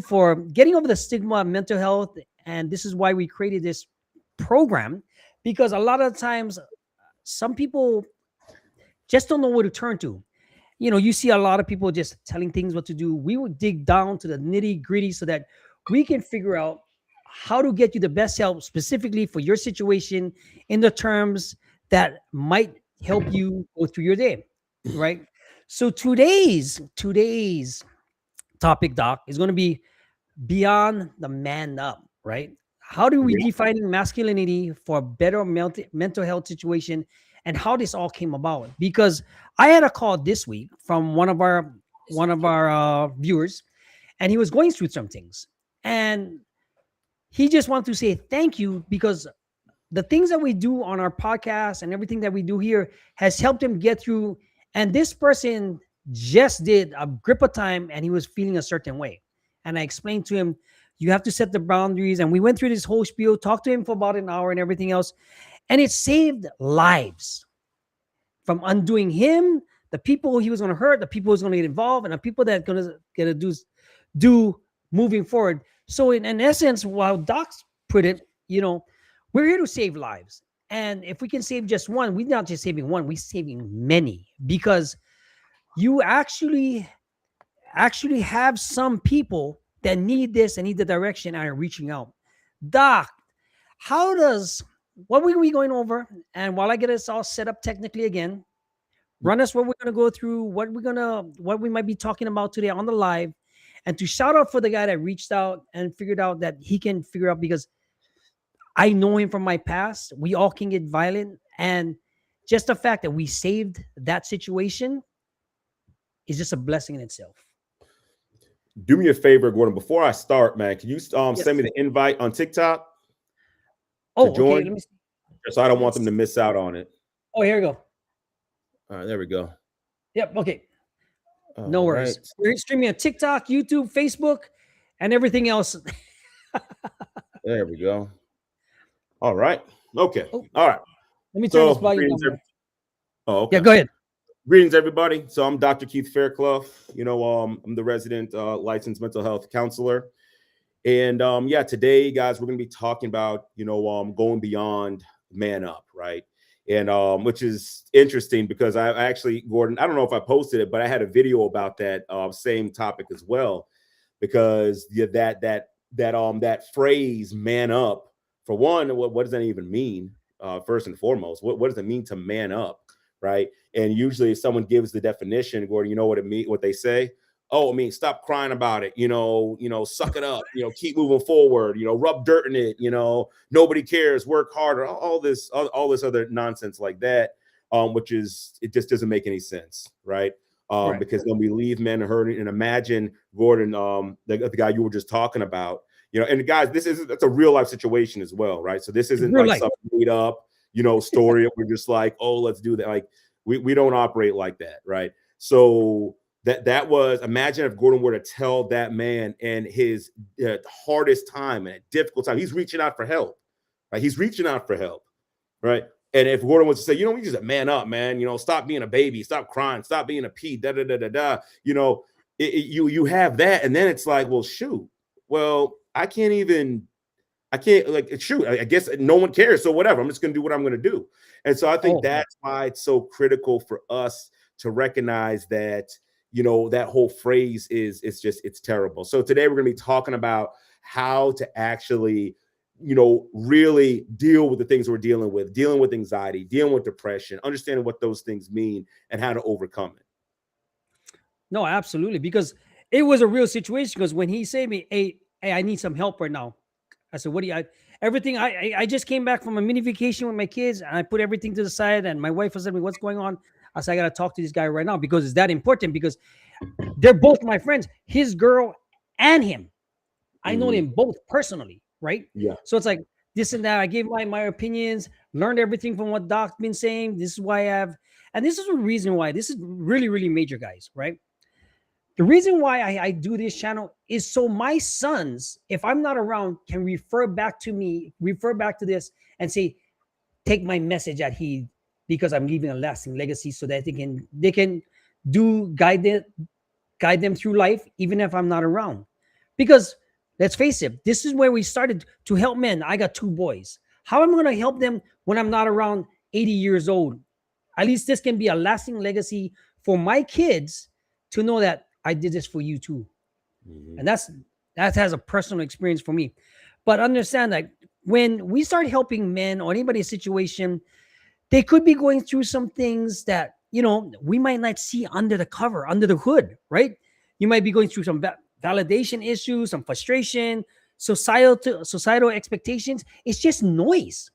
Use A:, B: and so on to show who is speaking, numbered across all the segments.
A: for getting over the stigma of mental health. And this is why we created this program, because a lot of times some people just don't know where to turn to. You see a lot of people just telling things what to do. We would dig down to the nitty gritty so that we can figure out how to get you the best help specifically for your situation in the terms that might help you go through your day, right? So today's topic, Doc, is going to be beyond the man up, right? How do we
B: Yeah.
A: defining masculinity for a better mental health situation, and how this all came about? Because I had a call this week from one of our viewers, and he was going through some things, and he just wanted to say thank you because the things that we do on our podcast and everything that we do here has helped him get through. And this person just did a grip of time and he was feeling a certain way. And I explained to him, you have to set the boundaries. And we went through this whole spiel, talked to him for about an hour and everything else. And it saved lives from undoing him, the people he was going to hurt, the people who's going to get involved, and the people that going to get to do moving forward. So in essence, while Doc's put it, we're here to save lives. And if we can save just one, we're not just saving one, we're saving many, because you actually have some people that need this and need the direction and are reaching out. Doc, how does what were we going over? And while I get us all set up technically again, run us what we're gonna go through, what we might be talking about today on the live, and to shout out for the guy that reached out and figured out that he can figure out, because I know him from my past. We all can get violent. And just the fact that we saved that situation is just a blessing in itself.
B: Do me a favor, Gordon. Before I start, man, can you
A: Yes.
B: send me the invite on TikTok to
A: Oh, okay.
B: join?
A: Let me see.
B: So I don't want
A: Let's
B: them to
A: see.
B: miss out on it.
A: Oh, here we go.
B: All right, there we go.
A: Yep. Okay. No
B: All
A: worries.
B: right.
A: We're streaming on TikTok, YouTube, Facebook, and everything else.
B: There we go. All right. Okay.
A: Oh,
B: All right.
A: let me turn this
B: So,
A: volume
B: greetings.
A: down more.
B: Oh,
A: Yeah,
B: okay.
A: go ahead.
B: Greetings, everybody. So I'm Dr. Keith Fairclough. I'm the resident licensed mental health counselor. And yeah, today, guys, we're going to be talking about, going beyond man up, right? And which is interesting because I actually, Gordon, I don't know if I posted it, but I had a video about that same topic as well, because that phrase "man up," for one, what does that even mean? First and foremost, what does it mean to man up, right? And usually, if someone gives the definition, Gordon, you know what it mean? What they say? Oh, I mean, stop crying about it. Suck it up. Keep moving forward. Rub dirt in it. Nobody cares. Work harder. All this other nonsense like that, which is, it just doesn't make any sense, right?
A: Right.
B: Because then we leave men hurting. And imagine, Gordon, the guy you were just talking about. And guys, that's a real life situation as well, right? So this isn't
A: Real
B: like
A: life.
B: some made up, story that we're just like, oh, let's do that. Like we don't operate like that, right? So that was, imagine if Gordon were to tell that man in his hardest time and a difficult time, he's reaching out for help, right? He's reaching out for help, right? And if Gordon was to say, we just man up, man, stop being a baby, stop crying, stop being a pea, da da da da da, you have that, and then it's like, well, shoot, well, I can't like shoot. I guess no one cares, so whatever. I'm just going to do what I'm going to do, and so I think that's why it's so critical for us to recognize that. That whole phrase it's terrible. So today we're going to be talking about how to actually, really deal with the things we're dealing with anxiety, dealing with depression, understanding what those things mean and how to overcome it.
A: No, absolutely. Because it was a real situation. Because when he said me, hey, I need some help right now. I said, what do you, everything, I just came back from a mini vacation with my kids and I put everything to the side and my wife was telling me what's going on. I said, I got to talk to this guy right now because it's that important, because they're both my friends, his girl and him. I know them both personally, right?
B: Yeah.
A: So it's like this and that. I gave my opinions, learned everything from what Doc's been saying. This is why and this is the reason why this is really, really major, guys, right? The reason why I do this channel is so my sons, if I'm not around, can refer back to this and say, take my message at heed, because I'm leaving a lasting legacy so that they can guide them through life, even if I'm not around. Because let's face it, this is where we started to help men. I got two boys. How am I going to help them when I'm not around 80 years old? At least this can be a lasting legacy for my kids to know that I did this for you too.
B: Mhm.
A: And that has a personal experience for me. But understand that when we start helping men or anybody's situation, they could be going through some things that, we might not see under the cover, under the hood, right? You might be going through some validation issues, some frustration, societal expectations. It's just noise,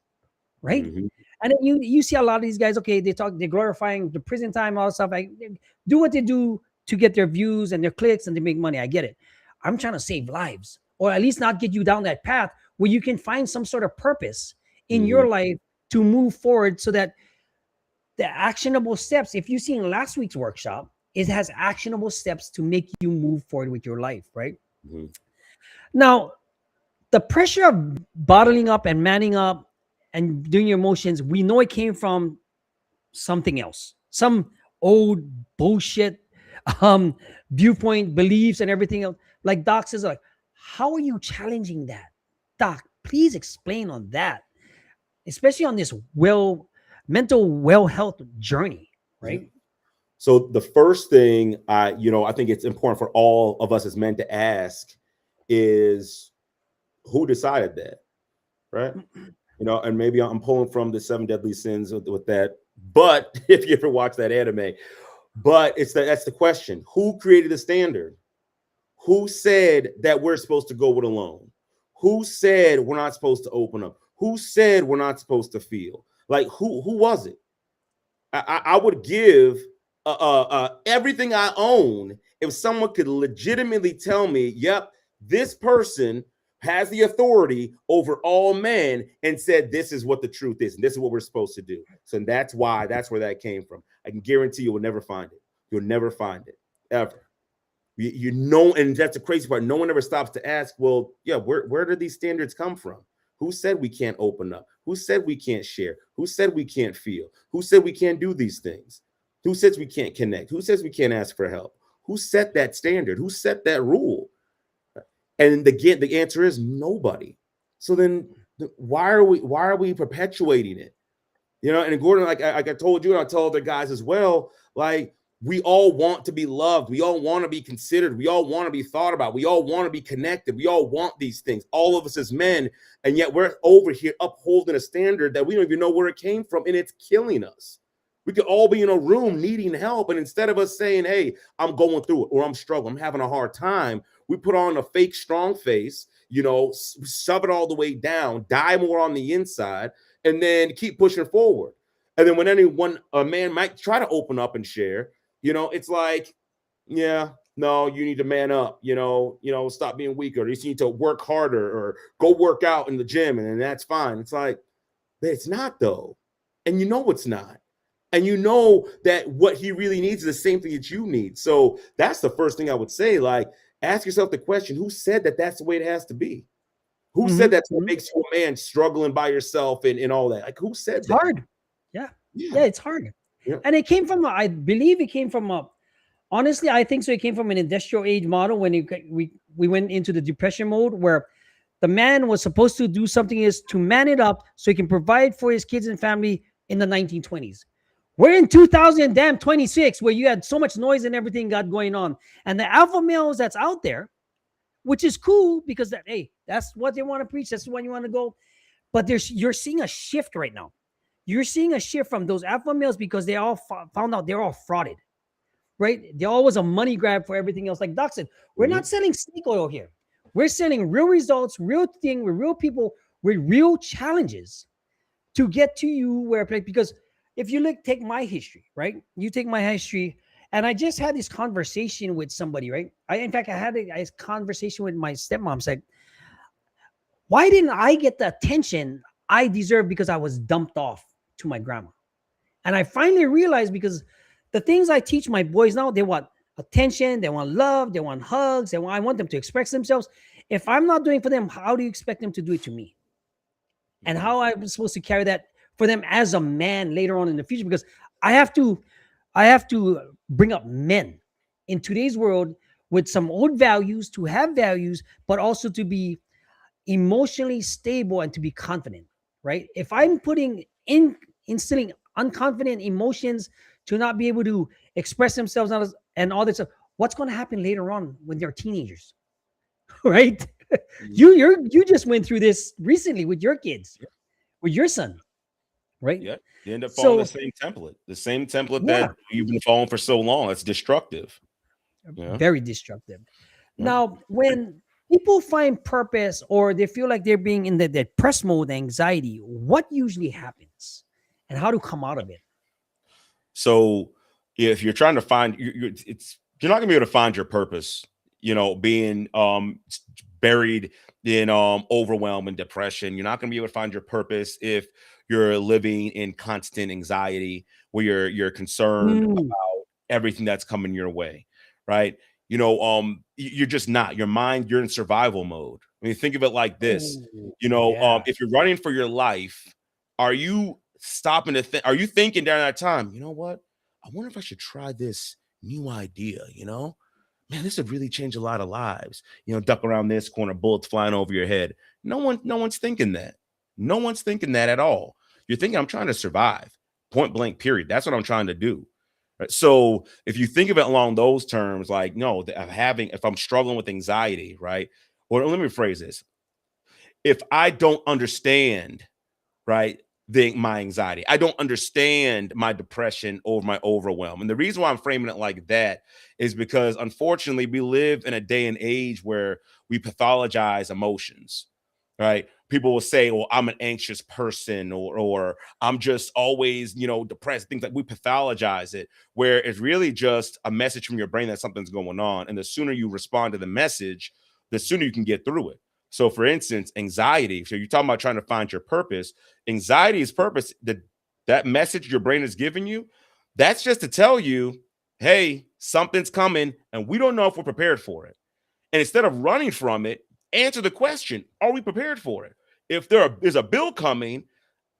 A: right?
B: Mhm.
A: And then you see a lot of these guys, okay, they're glorifying the prison time, all that stuff. Like, they do what they do to get their views and their clicks and to make money. I get it. I'm trying to save lives, or at least not get you down that path where you can find some sort of purpose in
B: Mhm.
A: your life to move forward, so that the actionable steps, if you've seen last week's workshop, it has actionable steps to make you move forward with your life, right?
B: Mhm.
A: Now, the pressure of bottling up and manning up and doing your emotions, we know it came from something else, some old bullshit um viewpoint, beliefs, and everything else. Like Doc says, like, how are you challenging that? Doc, please explain on that, especially on this mental well health journey,
B: Yeah.
A: right?
B: So the first thing I think it's important for all of us as men to ask is, who decided that, right? And maybe I'm pulling from the seven deadly sins with that. But if you ever watch that anime, but that's the question: who created the standard? Who said that we're supposed to go it alone? Who said we're not supposed to open up? Who said we're not supposed to feel? Like, who was it? I would give everything I own if someone could legitimately tell me, yep, this person has the authority over all men and said this is what the truth is and this is what we're supposed to do. So that's where that came from. I can guarantee you will never find it. You'll never find it, ever. And that's the crazy part. No one ever stops to ask, well, yeah, where did these standards come from? Who said we can't open up? Who said we can't share? Who said we can't feel? Who said we can't do these things? Who says we can't connect? Who says we can't ask for help? Who set that standard? Who set that rule? And the answer is nobody. So then why are we perpetuating it? And Gordon, like I told you, and I tell other guys as well, like, we all want to be loved. We all want to be considered. We all want to be thought about. We all want to be connected. We all want these things, all of us as men. And yet we're over here upholding a standard that we don't even know where it came from, and it's killing us. We could all be in a room needing help. And instead of us saying, hey, I'm going through it, or I'm struggling, I'm having a hard time, we put on a fake strong face, shove it all the way down, die more on the inside, and then keep pushing forward. And then when a man might try to open up and share, it's like, yeah, no, you need to man up, stop being weaker. Or you need to work harder or go work out in the gym, and that's fine. It's like, it's not though. And it's not. And that what he really needs is the same thing that you need. So that's the first thing I would say. Like, ask yourself the question, who said that that's the way it has to be? Who said
A: Mm-hmm,
B: that's what
A: mm-hmm.
B: makes you a man, struggling by yourself and all that? Like, who said
A: It's
B: that?
A: hard. Yeah.
B: Yeah.
A: Yeah, it's hard.
B: Yeah.
A: And it came from, I believe it came from honestly, I think so. It came from an industrial age model when we went into the depression mode, where the man was supposed to do something, is to man it up so he can provide for his kids and family in the 1920s. We're in 2026, where you had so much noise and everything got going on. And the alpha males that's out there, which is cool because that's what they want to preach. That's the one you want to go. But you're seeing a shift right now. You're seeing a shift from those alpha males because they all found out they're all frauded, right? They're always a money grab for everything else. Like Doc said, we're not
B: Mhm.
A: selling snake oil here. We're selling real results, real thing with real people with real challenges to get to you where, because if you take my history, right? You take my history, and I just had this conversation with somebody, right? In fact, I had a conversation with my stepmom. Said, why didn't I get the attention I deserve because I was dumped off to my grandma? And I finally realized, because the things I teach my boys now, they want attention, they want love, they want hugs, I want them to express themselves. If I'm not doing for them, how do you expect them to do it to me? And
B: Mhm.
A: how I'm supposed to carry that for them as a man later on in the future? Because I have to, I have to bring up men in today's world. with some old values, to have values, but also to be emotionally stable and to be confident, right? If I'm putting in instilling unconfident emotions to not be able to express themselves and all this stuff, what's going to happen later on when they're teenagers, right?
B: Mhm.
A: You just went through this recently with your kids,
B: Yeah.
A: with your son, right?
B: Yeah. You end up following
A: So
B: the same template that
A: yeah,
B: you've been following for so long. It's destructive. Yeah.
A: very destructive.
B: Yeah.
A: Now, when people find purpose or they feel like they're being in the depressed mode, anxiety, what usually happens and how to come out of it?
B: So if you're trying to find you're not gonna be able to find your purpose, being buried in overwhelm and depression. You're not gonna be able to find your purpose if you're living in constant anxiety where you're concerned
A: Mm.
B: about everything that's coming your way, right? You're just not. Your mind, you're in survival mode. I mean, think of it like this.
A: Oh, yeah.
B: If you're running for your life, are you stopping to think? Are you thinking during that time? You know what? I wonder if I should try this new idea. Man, this would really change a lot of lives. Duck around this corner, bullets flying over your head. No one's thinking that. No one's thinking that at all. You're thinking, I'm trying to survive. Point blank. Period. That's what I'm trying to do. Right? So if you think of it along those terms, like no, if I'm struggling with anxiety, right? Or let me rephrase this: if I don't understand, right, my anxiety, I don't understand my depression or my overwhelm, and the reason why I'm framing it like that is because unfortunately we live in a day and age where we pathologize emotions, right? People will say, well, I'm an anxious person, or I'm just always, depressed. Things like we pathologize it, where it's really just a message from your brain that something's going on. And the sooner you respond to the message, the sooner you can get through it. So, for instance, anxiety. So, you're talking about trying to find your purpose. Anxiety is purpose. That message your brain is giving you, that's just to tell you, hey, something's coming, and we don't know if we're prepared for it. And instead of running from it, answer the question: are we prepared for it? If there's a bill coming,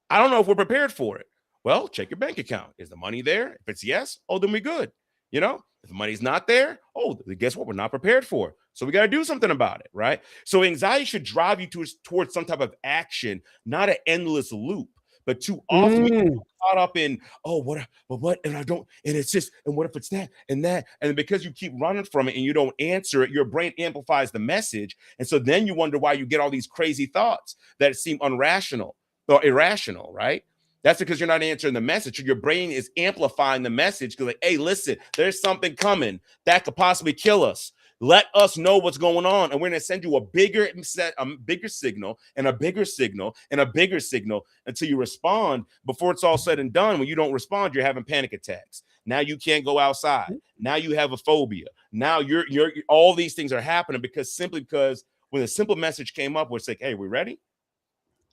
B: I don't know if we're prepared for it. Well, check your bank account. Is the money there? If it's yes, oh, then we good. If the money's not there, oh, then guess what? We're not prepared for it. So we got to do something about it, right? So anxiety should drive you towards some type of action, not an endless loop. But too often we get
A: Mm.
B: caught up in, oh, what, and I don't, and it's this, and what if it's that, and that, and because you keep running from it and you don't answer it, your brain amplifies the message, and so then you wonder why you get all these crazy thoughts that seem irrational, right? That's because you're not answering the message. Your brain is amplifying the message because, like, hey, listen, there's something coming that could possibly kill us. Let us know what's going on, and we're going to send you a bigger signal and a bigger signal and a bigger signal until you respond. Before it's all said and done, when you don't respond, you're having panic attacks. Now you can't go outside. Now you have a phobia. Now you're all these things are happening because when a simple message came up, where it's like, hey, we ready?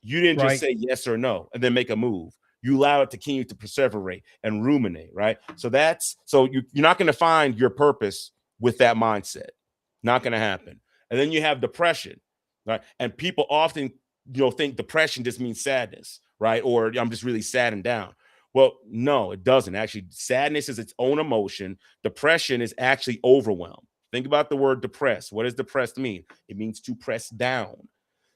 B: You didn't just
A: Right.
B: say yes or no and then make a move. You allow it to continue to perseverate and ruminate, right? So you're not going to find your purpose with that mindset. Not going to happen. And then you have depression, right? And people often, think depression just means sadness, right? Or I'm just really sad and down. Well, no, it doesn't. Actually, sadness is its own emotion. Depression is actually overwhelm. Think about the word depressed. What does depressed mean? It means to press down.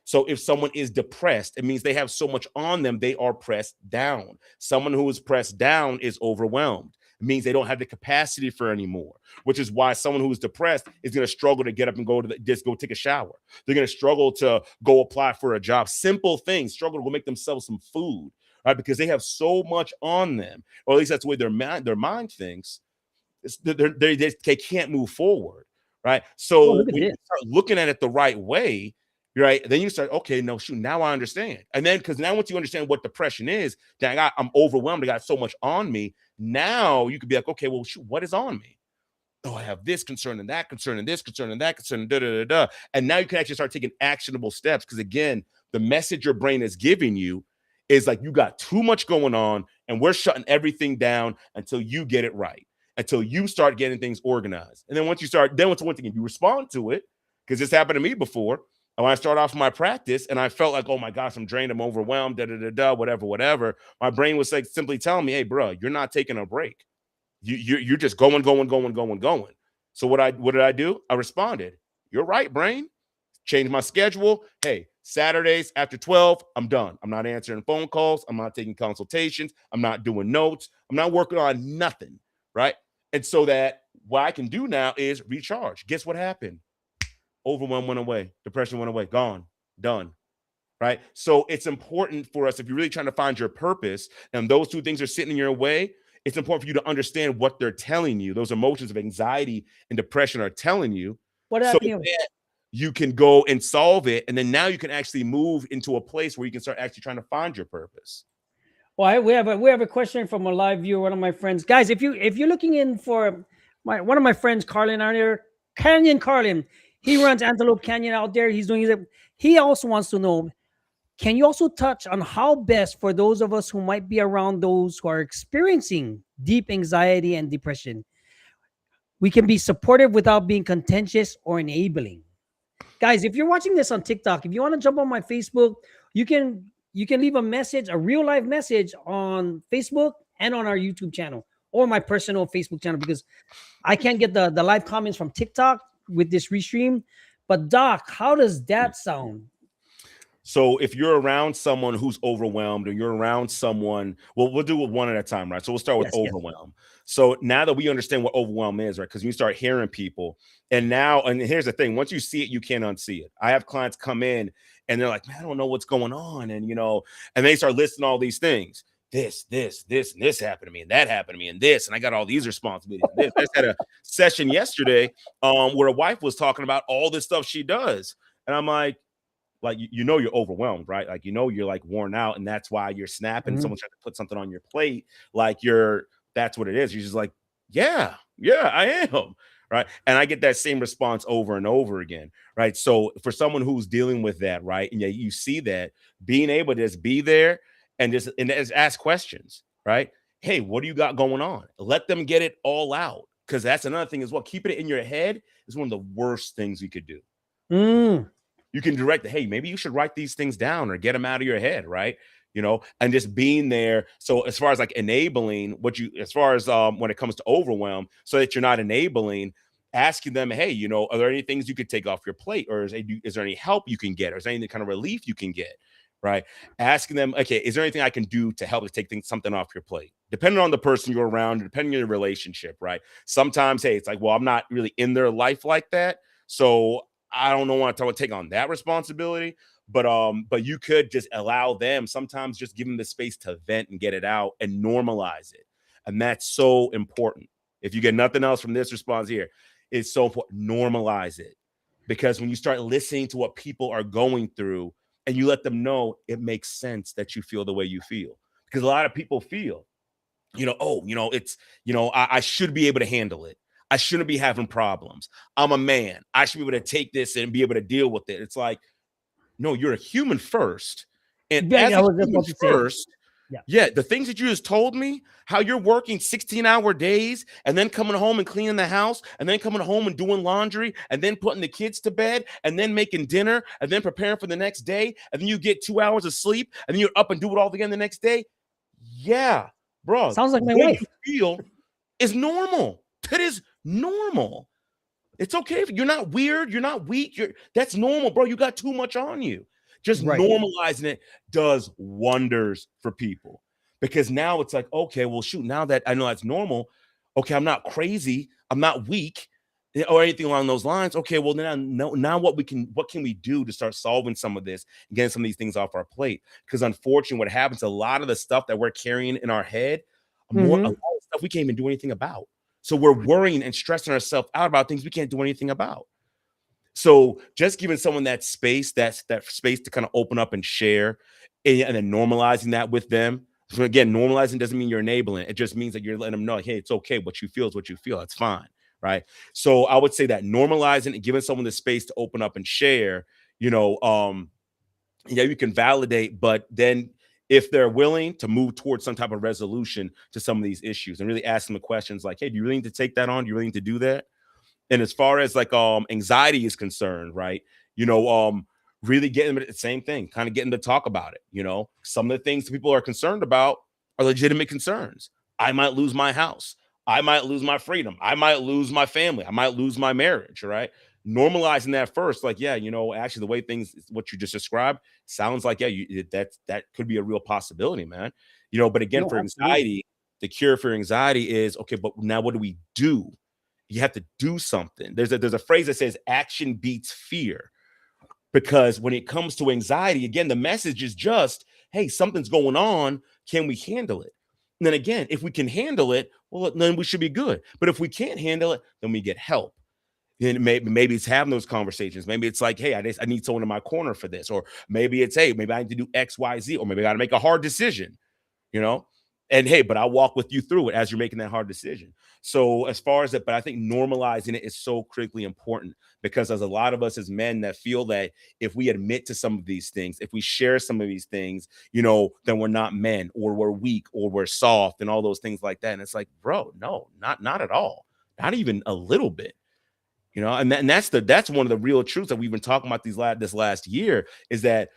B: So if someone is depressed, it means they have so much on them, they are pressed down. Someone who is pressed down is overwhelmed. It means they don't have the capacity for anymore, which is why someone who is depressed is going to struggle to get up and just go take a shower. They're going to struggle to go apply for a job. Simple things, struggle to go make themselves some food, right? Because they have so much on them, or at least that's the way their mind thinks. They can't move forward, right?
A: Oh,
B: So
A: look at
B: when you
A: this.
B: start looking at it the right way, right, then you start, okay, no, shoot, now I understand. And then because now once you understand what depression is, I'm overwhelmed, I got so much on me. Now you could be like, okay, well, shoot, what is on me? Oh, I have this concern and that concern and this concern and that concern, and da da da da. And now you can actually start taking actionable steps because again, the message your brain is giving you is like you got too much going on, and we're shutting everything down until you get it right, until you start getting things organized. And then once again you respond to it, because this happened to me before. And when I started off my practice, and I felt like, oh my gosh, I'm drained, I'm overwhelmed, da da da da, whatever. My brain was like simply telling me, hey, bro, you're not taking a break. You're just going. So what did I do? I responded, "You're right, brain." Change my schedule. Hey, Saturdays after 12, I'm done. I'm not answering phone calls. I'm not taking consultations. I'm not doing notes. I'm not working on nothing. Right. And so that what I can do now is recharge. Guess what happened? Overwhelm went away. Depression went away. Gone. Done. Right. So it's important for us, if you're really trying to find your purpose and those two things are sitting in your way, it's important for you to understand what they're telling you. Those emotions of anxiety and depression are telling you.
A: What
B: So
A: happened?
B: you can go and solve it. And then now you can actually move into a place where you can start actually trying to find your purpose.
A: Well, we have a question from a live viewer, one of my friends. Guys, if you're looking in for one of my friends, Carlin out there, Canyon Carlin, he runs Antelope Canyon out there. He's doing it. He also wants to know, can you also touch on how best for those of us who might be around those who are experiencing deep anxiety and depression, we can be supportive without being contentious or enabling? Guys, if you're watching this on TikTok, if you want to jump on my Facebook, you can leave a message, a real live message on Facebook and on our YouTube channel or my personal Facebook channel, because I can't get the live comments from TikTok with this restream. But Doc, how does that sound?
B: So if you're around someone who's overwhelmed, or you're around someone, well, we'll do it one at a time, right? So we'll start with
A: Yes, yes.
B: overwhelm. So now that we understand what overwhelm is, right? Because you start hearing people, and here's the thing: once you see it, you can't unsee it. I have clients come in and they're like, "Man, I don't know what's going on," and they start listing all these things. And this happened to me, and that happened to me, and this, and I got all these responsibilities. And this. I just had a session yesterday where a wife was talking about all this stuff she does, and I'm like, you're overwhelmed, right? Like, you're like worn out, and that's why you're snapping.
A: Mhm.
B: Someone's trying to put something on your plate, like that's what it is. You're just like, yeah, I am, right? And I get that same response over and over again, right? So for someone who's dealing with that, right, and yeah, you see that, being able to just be there and just ask questions, right? Hey, what do you got going on? Let them get it all out, because that's another thing as well. Keeping it in your head is one of the worst things you could do.
A: Mm.
B: You can direct, hey, maybe you should write these things down or get them out of your head, right? And just being there. So as far as like enabling as far as when it comes to overwhelm, so that you're not enabling, asking them, hey, are there any things you could take off your plate, or is there any help you can get, or is there any kind of relief you can get, right? Asking them, okay, is there anything I can do to help to take something off your plate? Depending on the person you're around, depending on your relationship, right? Sometimes, hey, it's like, well, I'm not really in their life like that, so I don't know want to take on that responsibility, but you could just allow them, sometimes just give them the space to vent and get it out and normalize it. And that's so important. If you get nothing else from this response here, it's so important. Normalize it. Because when you start listening to what people are going through and you let them know, it makes sense that you feel the way you feel. Because a lot of people feel, it's, I should be able to handle it. I shouldn't be having problems. I'm a man. I should be able to take this and be able to deal with it. It's like, no, you're a human first. And
A: Yeah,
B: as
A: I
B: a
A: was just
B: human
A: about to say.
B: first,
A: Yeah.
B: yeah, the things that you just told me, how you're working 16-hour days and then coming home and cleaning the house and then coming home and doing laundry and then putting the kids to bed and then making dinner and then preparing for the next day. And then you get 2 hours of sleep and then you're up and do it all again the next day. Yeah, bro,
A: Sounds like
B: the
A: my
B: way
A: wife.
B: you feel is normal. That is normal. It's okay if you're not weird, you're not weak. That's normal, bro. You got too much on you. Just
A: Right.
B: normalizing it does wonders for people, because now it's like, okay, well, shoot, now that I know that's normal, okay, I'm not crazy, I'm not weak, or anything along those lines. Okay, well, then I know now what can we do to start solving some of this and getting some of these things off our plate? Because unfortunately, what happens, a lot of the stuff that we're carrying in our head, a lot
A: Mm-hmm.
B: of stuff we can't even do anything about. So we're worrying and stressing ourselves out about things we can't do anything about. So just giving someone that space, that space to kind of open up and share, and then normalizing that with them. So again, normalizing doesn't mean you're enabling. It just means that you're letting them know, hey, it's okay. What you feel is what you feel. That's fine, right? So I would say that normalizing and giving someone the space to open up and share, yeah, you can validate, but then if they're willing to move towards some type of resolution to some of these issues and really ask them the questions like, hey, do you really need to take that on? Do you really need to do that? And as far as like anxiety is concerned, right? You know, really getting them at the same thing, kind of getting to talk about it. Some of the things that people are concerned about are legitimate concerns. I might lose my house. I might lose my freedom. I might lose my family. I might lose my marriage, right? Normalizing that first, like, yeah, actually the way things, what you just described, sounds like, yeah, that could be a real possibility, man. But again,
A: No,
B: for
A: absolutely.
B: anxiety, the cure for anxiety is okay, but now what do we do? You have to do something. There's a phrase that says action beats fear. Because when it comes to anxiety, again, the message is just, hey, something's going on. Can we handle it? And then again, if we can handle it, well, then we should be good. But if we can't handle it, then we get help. And maybe it's having those conversations. Maybe it's like, hey, I need someone in my corner for this. Or maybe it's, hey, maybe I need to do X, Y, Z. Or maybe I got to make a hard decision, you know? And hey, but I'll walk with you through it as you're making that hard decision. So as far as that, but I think normalizing it is so critically important, because there's a lot of us as men that feel that if we admit to some of these things, if we share some of these things, then we're not men, or we're weak, or we're soft, and all those things like that. And it's like, bro, no, not at all. Not even a little bit. And that's one of the real truths that we've been talking about this last year, is that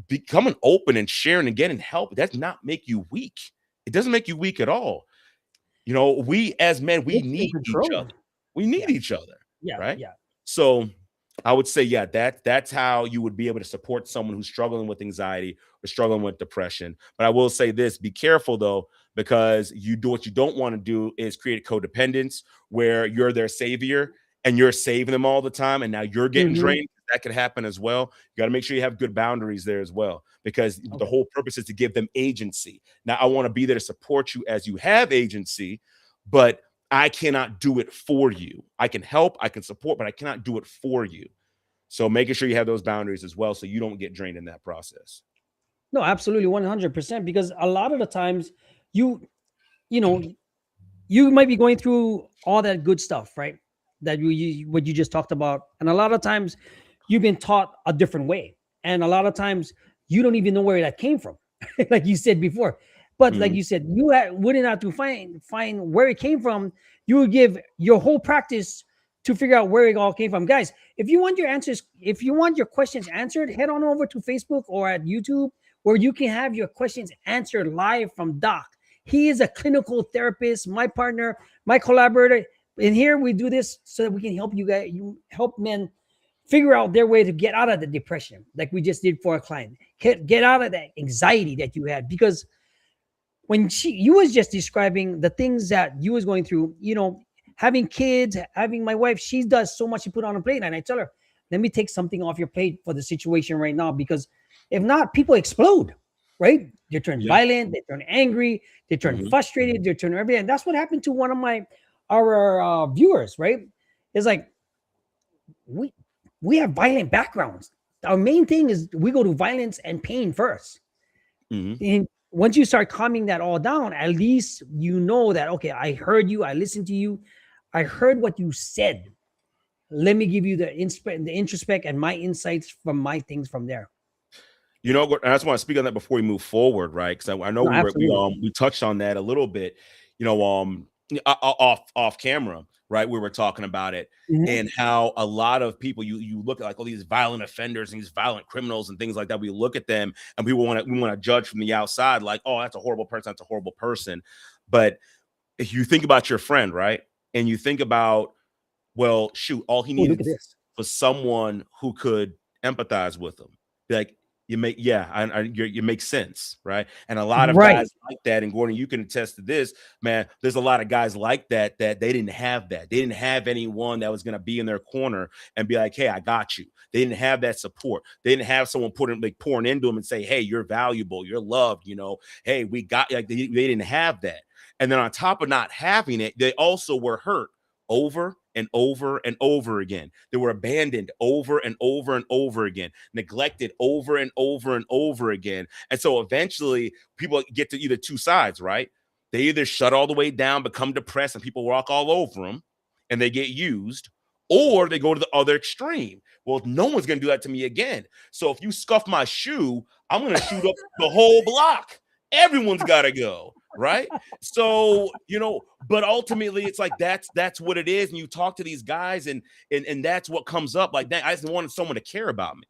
B: becoming open and sharing and getting help does not make you weak. It doesn't make you weak at all. We as men, we
A: It's in
B: need each
A: control.
B: other. We need
A: Yeah,
B: each other,
A: yeah,
B: right?
A: yeah.
B: So I would say, yeah, that's how you would be able to support someone who's struggling with anxiety or struggling with depression. But I will say this: be careful though, because what you don't want to do is create codependence where you're their savior and you're saving them all the time, and now you're getting
A: Mhm.
B: drained. That could happen as well. You got to make sure you have good boundaries there as well, because the
A: Okay.
B: whole purpose is to give them agency. Now, I want to be there to support you as you have agency, but I cannot do it for you. I can help, I can support, but I cannot do it for you. So making sure you have those boundaries as well, so you don't get drained in that process.
A: No, absolutely, 100%. Because a lot of the times, you you know you might be going through all that good stuff, right? That what you just talked about, and a lot of times you've been taught a different way, and a lot of times you don't even know where that came from, like you said before. But like
B: Mhm.
A: you said, wouldn't have to find where it came from. You would give your whole practice to figure out where it all came from, guys. If you want your questions answered, head on over to Facebook or at YouTube, where you can have your questions answered live from Doc. He is a clinical therapist, my partner, my collaborator. And here we do this so that we can help you help men figure out their way to get out of the depression, like we just did for a client. Get out of that anxiety that you had. Because when you was just describing the things that you was going through, having kids, having my wife, she does so much to put on a plate. And I tell her, let me take something off your plate for the situation right now, because if not, people explode, right? They turn
B: Yeah.
A: violent, they turn angry, they turn
B: Mhm.
A: frustrated, they turn everything. And that's what happened to one of our viewers, right? It's like, we we have violent backgrounds. Our main thing is we go to violence and pain first.
B: Mhm.
A: And once you start calming that all down, at least you know that, okay, I heard you, I listened to you, I heard what you said. Let me give you the introspect and my insights from my things from there.
B: I just want to speak on that before we move forward, right? Because I know
A: No,
B: we
A: absolutely.
B: we touched on that a little bit, off camera, right? We were talking about it,
A: Mhm.
B: and how a lot of people, you look at like all these violent offenders and these violent criminals and things like that. We look at them and we want to judge from the outside, like, oh, that's a horrible person, that's a horrible person. But if you think about your friend, right, and you think about, well, shoot, all he
A: Oh, look
B: needed
A: at this.
B: was someone who could empathize with him. Like, you make sense, right? And a lot of
A: Right.
B: guys like that, and Gordon, you can attest to this, man. There's a lot of guys like that they didn't have that. They didn't have anyone that was going to be in their corner and be like, "Hey, I got you." They didn't have that support. They didn't have someone pouring into them and say, "Hey, you're valuable, you're loved." Hey, we got, like, they didn't have that. And then on top of not having it, they also were hurt over and over and over again. They were abandoned over and over and over again, neglected over and over and over again. And so eventually people get to either two sides, right? They either shut all the way down, become depressed, and people walk all over them and they get used, or they go to the other extreme. Well, no one's going to do that to me again. So if you scuff my shoe, I'm going to shoot up the whole block. Everyone's got to go, right? So, but ultimately it's like that's what it is. And you talk to these guys, and that's what comes up. Like, that I just wanted someone to care about me,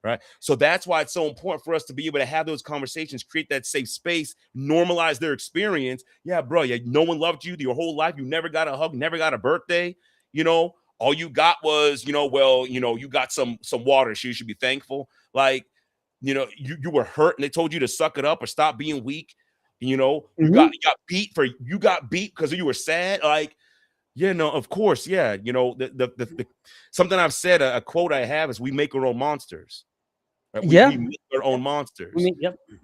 B: right? So that's why it's so important for us to be able to have those conversations, create that safe space, normalize their experience. Yeah, bro, yeah, no one loved you your whole life. You never got a hug, never got a birthday. All you got was, well, you got some water, so you should be thankful. Like, you were hurt and they told you to suck it up or stop being weak. You got you got beat because you were sad. Like, yeah, no, of course, yeah. The something I've said, a quote I have is, "We make our own monsters." Right? We
A: Yeah.
B: make our own monsters.
A: Yep. I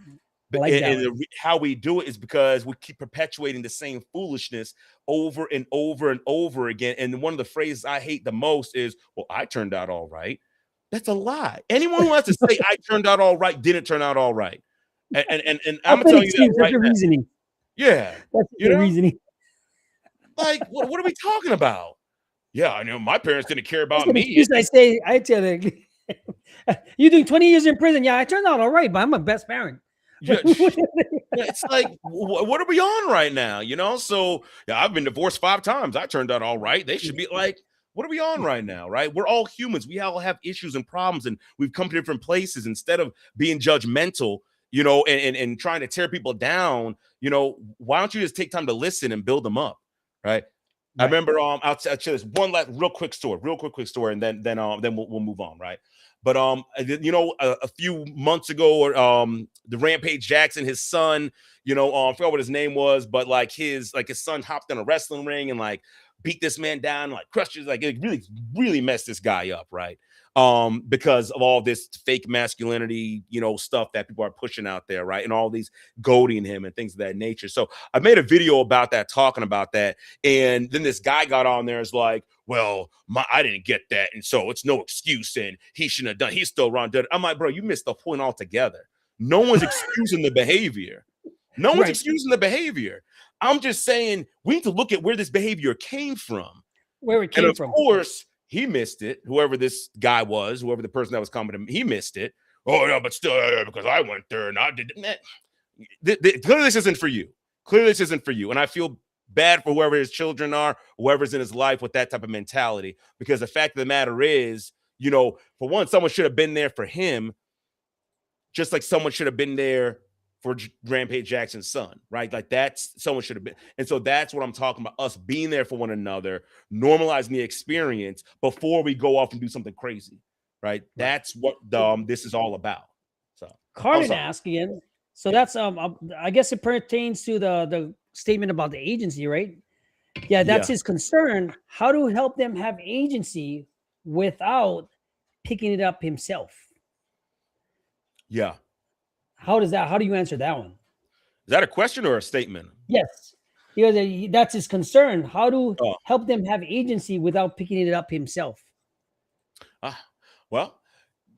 B: But
A: like that one.
B: how we do it is because we keep perpetuating the same foolishness over and over and over again. And one of the phrases I hate the most is, "Well, I turned out all right." That's a lie. Anyone who has to say I turned out all right didn't turn out all right. And I'm
A: That's
B: gonna
A: an
B: tell you that
A: excuse. That's
B: right
A: the
B: now.
A: reasoning.
B: Yeah,
A: That's
B: you
A: the
B: know,
A: reasoning.
B: like what are we talking about? Yeah, I know my parents didn't care
A: That's
B: about
A: an
B: me.
A: excuse. I tell you, you're doing 20 years in prison. Yeah, I turned out all right, but I'm a best parent.
B: Yeah, it's like, what are we on right now? So yeah, I've been divorced 5 times. I turned out all right. They should be like, what are we on right now? Right? We're all humans. We all have issues and problems, and we've come to different places. Instead of being judgmental, and trying to tear people down, why don't you just take time to listen and build them up? Right. I
A: Right.
B: remember I'll share this one last real quick story, and then we'll move on, right? But a few months ago, or the Rampage Jackson, his son, I forgot what his name was, but like his son hopped in a wrestling ring and like beat this man down, like crushed his, like it really, really messed this guy up, right? Because of all this fake masculinity, stuff that people are pushing out there, right? And all these goading him and things of that nature. So I made a video about that, talking about that. And then this guy got on there and is like, well, I didn't get that. And so it's no excuse. And he shouldn't have done, he's still wrong. I'm like, bro, you missed the point altogether. No one's excusing the behavior. No one's
A: Right.
B: excusing the behavior. I'm just saying we need to look at where this behavior came from.
A: Where it
B: And
A: came
B: of
A: from.
B: course, he missed it. Whoever this guy was, whoever the person that was coming to him, he missed it. Oh, no, but still, because I went there and I did that. Clearly, this isn't for you. Clearly, this isn't for you. And I feel bad for whoever his children are, whoever's in his life with that type of mentality. Because the fact of the matter is, for one, someone should have been there for him, just like someone should have been there for Rampage Jackson's son, right? Like someone should have been. And so that's what I'm talking about, us being there for one another, normalizing the experience before we go off and do something crazy, right? That's what this is all about. So
A: Carlin asked again. So that's I guess it pertains to the statement about the agency, right? Yeah, that's his concern. How to help them have agency without picking it up himself.
B: Yeah.
A: How do you answer that one?
B: Is that a question or a statement?
A: Yes. That's his concern. How to help them have agency without picking it up himself.
B: Well,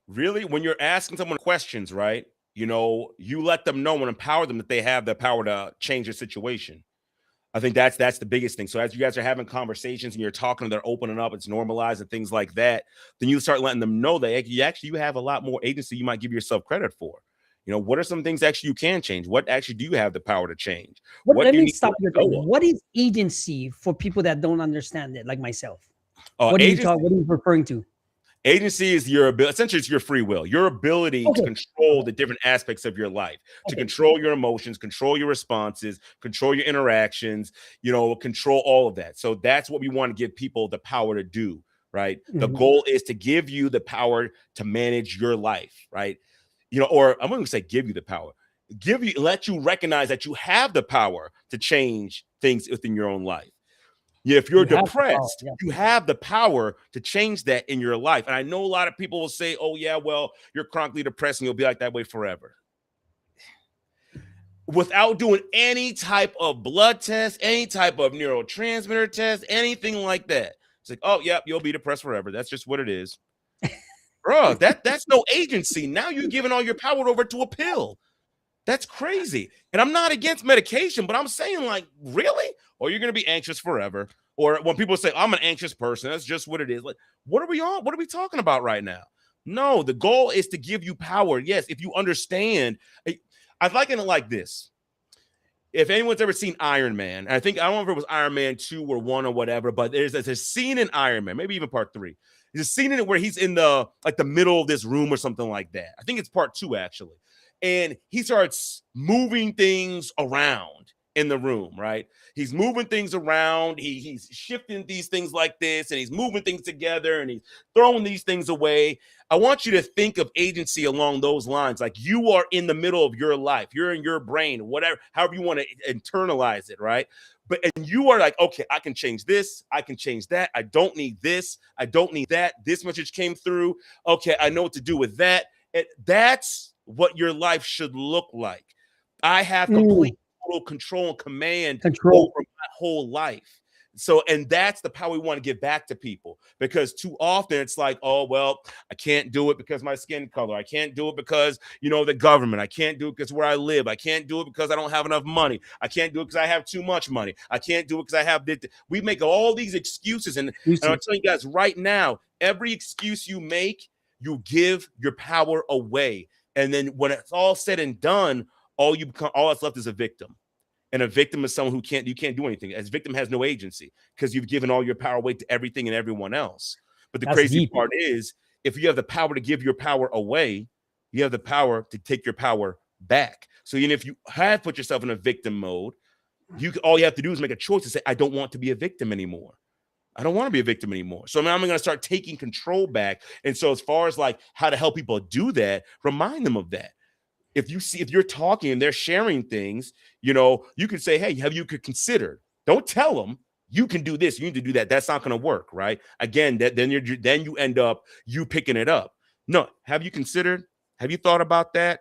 B: really, when you're asking someone questions, right? You let them know and empower them that they have the power to change the situation. I think that's the biggest thing. So as you guys are having conversations and you're talking, they're opening up, it's normalized and things like that, then you start letting them know that you have a lot more agency you might give yourself credit for. What are some things actually you can change? What actually do you have the power to change?
A: Let me stop you there. What is agency for people that don't understand it, like myself? What are you referring to?
B: Agency is your ability. Essentially, it's your free will, your ability to control the different aspects of your life, to control your emotions, control your responses, control your interactions, control all of that. So that's what we want to give people the power to do, right? The goal is to give you the power to manage your life, right? Or I'm going to say give you the power, let you recognize that you have the power to change things within your own life. Yeah, if you're depressed, you have the power to change that in your life. And I know a lot of people will say, oh, yeah, well, you're chronically depressed and you'll be like that way forever. Without doing any type of blood test, any type of neurotransmitter test, anything like that. It's like, oh, yeah, you'll be depressed forever. That's just what it is. Bro, that's no agency. Now you're giving all your power over to a pill. That's crazy. And I'm not against medication, but I'm saying, like, really? Or you're going to be anxious forever. Or when people say, I'm an anxious person, that's just what it is. Like, what are we on? What are we talking about right now? No, the goal is to give you power. Yes, if you understand. I'd like it like this. If anyone's ever seen Iron Man, I don't know if it was Iron Man 2 or 1 or whatever, but there's a scene in Iron Man, maybe even part 3.
C: There's a scene in it where he's in the like the middle of this room or something like that. I think it's part 2 actually. And he starts moving things around in the room, right? He's moving things around. He's shifting these things like this, and he's moving things together, and he's throwing these things away. I want you to think of agency along those lines. Like you are in the middle of your life. You're in your brain, whatever, however you want to internalize it, right? And you are like, okay, I can change this. I can change that. I don't need this. I don't need that. This message came through. Okay, I know what to do with that. That's what your life should look like. I have complete total control and command over my whole life. So, and that's the power we want to give back to people, because too often it's like, oh, well, I can't do it because my skin color. I can't do it because, the government. I can't do it because where I live. I can't do it because I don't have enough money. I can't do it because I have too much money. I can't do it because I have this. We make all these excuses. And I'm telling you guys right now, every excuse you make, you give your power away. And then when it's all said and done, all that's left is a victim. And a victim is someone you can't do anything. As victim has no agency because you've given all your power away to everything and everyone else. But the crazy part is, if you have the power to give your power away, you have the power to take your power back. So even if you have put yourself in a victim mode, all you have to do is make a choice to say, I don't want to be a victim anymore. I don't want to be a victim anymore. So now I'm going to start taking control back. And so as far as like how to help people do that, remind them of that. If you're talking and they're sharing things, you can say, hey, have you considered? Don't tell them you can do this, you need to do that. That's not going to work, right? Again, then you end up you picking it up. No, have you considered? Have you thought about that?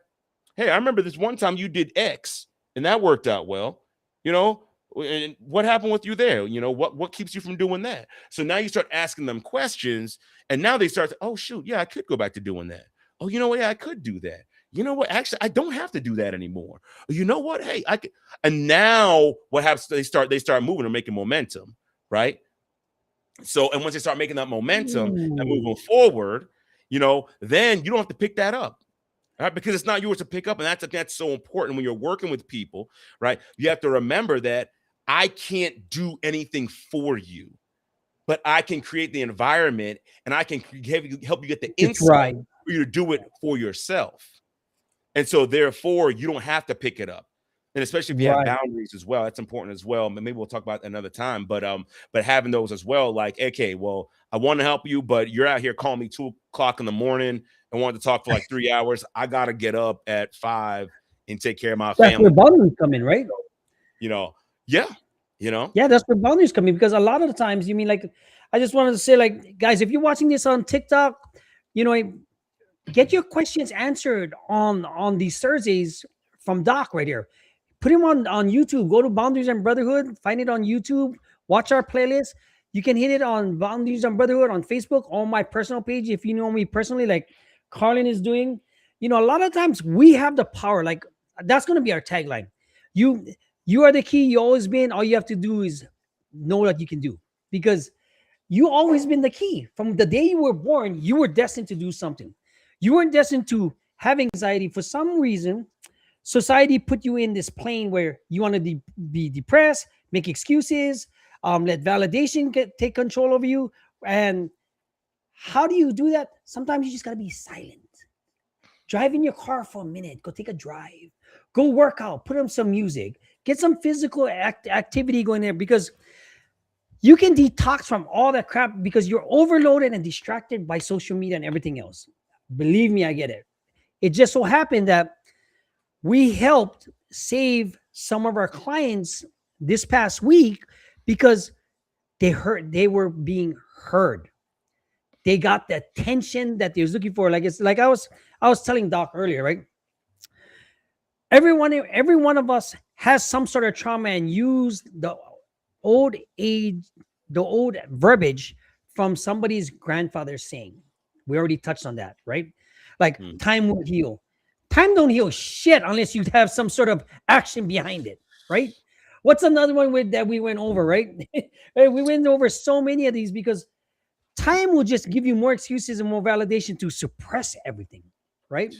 C: Hey, I remember this one time you did X and that worked out well. And what happened with you there? What keeps you from doing that? So now you start asking them questions, and now they start, oh shoot, yeah, I could go back to doing that. Oh, yeah, I could do that. You know what? Actually, I don't have to do that anymore. You know what? Hey, I could. And now what happens? They start moving and making momentum, right? So, and once they start making that momentum and moving forward, then you don't have to pick that up, right? Because it's not yours to pick up, and that's so important when you're working with people, right? You have to remember that I can't do anything for you, but I can create the environment, and I can help you get the insight for you to do it for yourself. And so therefore you don't have to pick it up. And especially if you have boundaries as well, that's important as well. Maybe we'll talk about that another time, but having those as well, like, okay, well, I want to help you, but you're out here calling me 2:00 in the morning and want to talk for like 3 hours. I got to get up at 5 and take care of my family.
A: That's where boundaries come in, right?
C: Yeah.
A: Yeah, that's where boundaries come in, because a lot of the times, I just wanted to say, like, guys, if you're watching this on TikTok, get your questions answered on these Thursdays from Doc right here. Put him on YouTube. Go to Boundaries and Brotherhood. Find it on YouTube. Watch our playlist. You can hit it on Boundaries and Brotherhood on Facebook, on my personal page. If you know me personally, like Carlin is doing, a lot of times we have the power. Like, that's going to be our tagline. You are the key. You always been. All you have to do is know that you can do, because you always been the key. From the day you were born, you were destined to do something. You weren't destined to have anxiety. For some reason, society put you in this plane where you want to be depressed, make excuses, let validation take control over you. And how do you do that? Sometimes you just got to be silent. Drive in your car for a minute. Go take a drive. Go work out. Put on some music. Get some physical activity going there, because you can detox from all that crap, because you're overloaded and distracted by social media and everything else. Believe me, I get it. It just so happened that we helped save some of our clients this past week because they were being heard. They got the attention that they was looking for. Like, it's like I was telling Doc earlier, right? Every one of us has some sort of trauma and use the old verbiage from somebody's grandfather's saying. We already touched on that, right? Like, time will heal. Time don't heal shit unless you have some sort of action behind it, right? What's another one that we went over, right? We went over so many of these because time will just give you more excuses and more validation to suppress everything, right?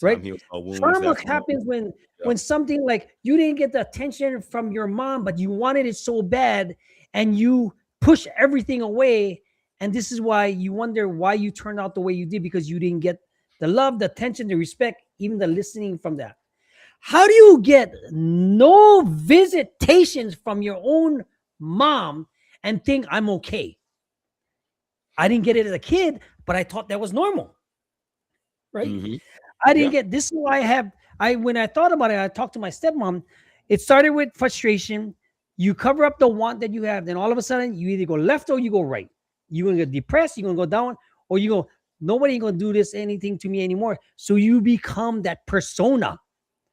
A: Right? Trauma happens when something like you didn't get the attention from your mom, but you wanted it so bad and you push everything away, And this is why you wonder why you turned out the way you did, because you didn't get the love, the attention, the respect, even the listening from that. How do you get no visitations from your own mom and think I'm okay? I didn't get it as a kid, but I thought that was normal, right?
C: Mm-hmm.
A: I didn't
C: Yeah.
A: get this. Is why I when I thought about it, I talked to my stepmom. It started with frustration. You cover up the want that you have, then all of a sudden you either go left or you go right. You're gonna get depressed, you're gonna go down, or you go, nobody gonna do this anything to me anymore. So you become that persona.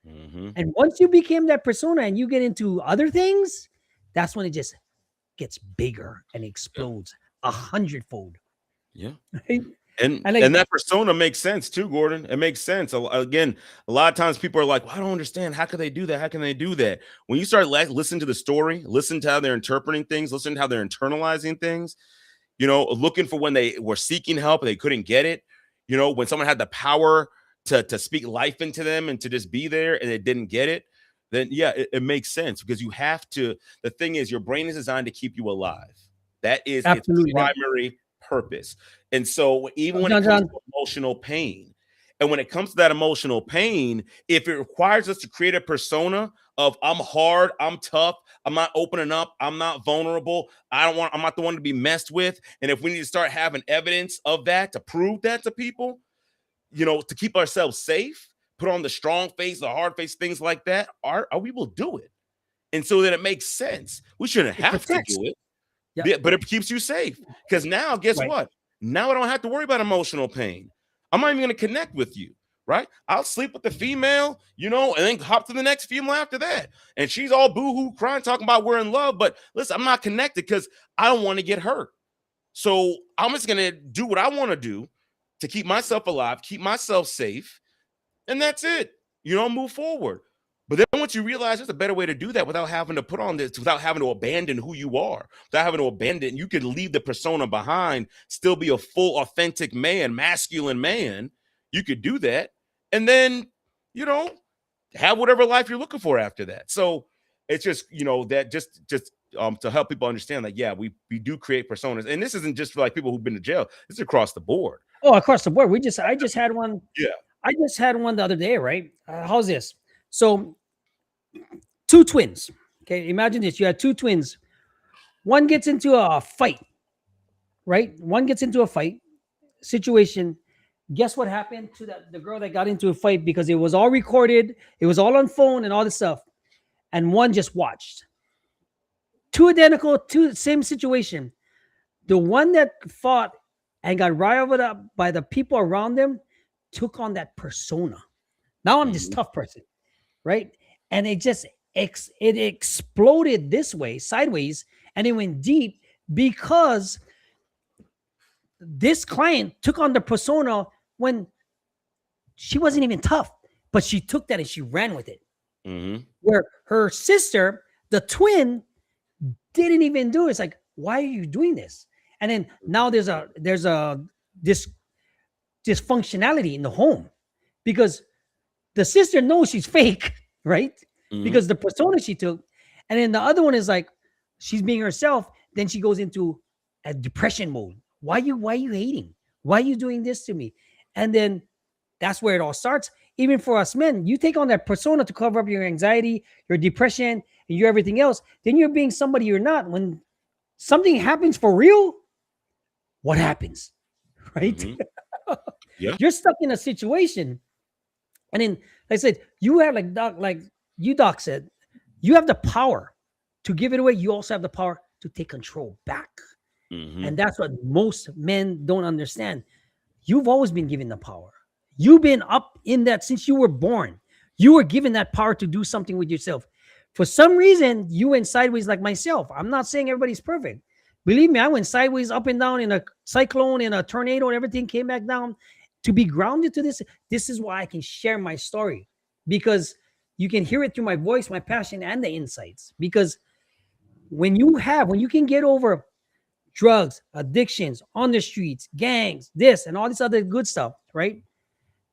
C: Mm-hmm.
A: And once you became that persona and you get into other things, that's when it just gets bigger and
C: Yeah.
A: explodes 100-fold.
C: Yeah.
A: Right?
C: And
A: And like,
C: and that persona makes sense too, Gordon. It makes sense. Again, a lot of times people are like, well, I don't understand. How can they do that? How can they do that? When you start listening to the story, listen to how they're interpreting things, listen to how they're internalizing things, looking for when they were seeking help and they couldn't get it, when someone had the power to speak life into them and to just be there and they didn't get it, then yeah, it makes sense, because you have to. The thing is, your brain is designed to keep you alive. That is its
A: absolutely.
C: primary purpose. And so even when it
A: John,
C: comes
A: John,
C: to emotional pain, and when it comes to that emotional pain, if it requires us to create a persona of I'm hard, I'm tough, I'm not opening up, I'm not vulnerable, I'm not the one to be messed with. And if we need to start having evidence of that to prove that to people, to keep ourselves safe, put on the strong face, the hard face, things like that, we will do it. And so that it makes sense. We shouldn't
A: it
C: have to
A: protects.
C: do it.
A: Yeah,
C: Yeah, but it keeps you safe, because now, guess
A: right.
C: what? Now I don't have to worry about emotional pain. I'm not even going to connect with you, right? I'll sleep with the female, and then hop to the next female after that. And she's all boo-hoo crying, talking about we're in love. But listen, I'm not connected because I don't want to get hurt. So I'm just going to do what I want to do to keep myself alive, keep myself safe. And that's it. Move forward. But then once you realize there's a better way to do that without having to put on this, without having to abandon who you are, without having to abandon, you could leave the persona behind, still be a full, authentic man, masculine man. You could do that. And then, have whatever life you're looking for after that. So it's just, that just to help people understand that, yeah, we do create personas. And this isn't just for like people who've been to jail. This is across the board.
A: Oh, across the board. I just had one.
C: Yeah.
A: I just had one the other day, right? How's this? So, two twins. Okay, imagine this. You had two twins. One gets into a fight, right? One gets into a fight situation. Guess what happened to the girl that got into a fight, because it was all recorded, it was all on phone and all this stuff. And one just watched. Two identical, two same situation. The one that fought and got riled up by the people around them took on that persona. Now I'm this
C: Mhm.
A: tough person, right? And it just it exploded this way, sideways, and it went deep because this client took on the persona when she wasn't even tough, but she took that and she ran with it.
C: Mm-hmm.
A: Where her sister, the twin, didn't even do it. It's like, why are you doing this? And then now there's this dysfunctionality in the home, because the sister knows she's fake, right?
C: Mm-hmm.
A: Because the persona she took, and then the other one is like, she's being herself. Then she goes into a depression mode. Why are you hating? Why are you doing this to me? And then that's where it all starts. Even for us men, you take on that persona to cover up your anxiety, your depression, and your everything else. Then you're being somebody you're not. When something happens for real, what happens? Right?
C: Mm-hmm. Yeah.
A: You're stuck in a situation. And then, like I said, you have Doc said, you have the power to give it away. You also have the power to take control back.
C: Mm-hmm.
A: And that's what most men don't understand. You've always been given the power. You've been up in that since you were born. You were given that power to do something with yourself. For some reason, you went sideways like myself. I'm not saying everybody's perfect. Believe me, I went sideways, up and down in a cyclone, in a tornado, and everything came back down. To be grounded to this, this is why I can share my story, because you can hear it through my voice, my passion, and the insights. Because when you can get over drugs, addictions, on the streets, gangs, this and all this other good stuff, right?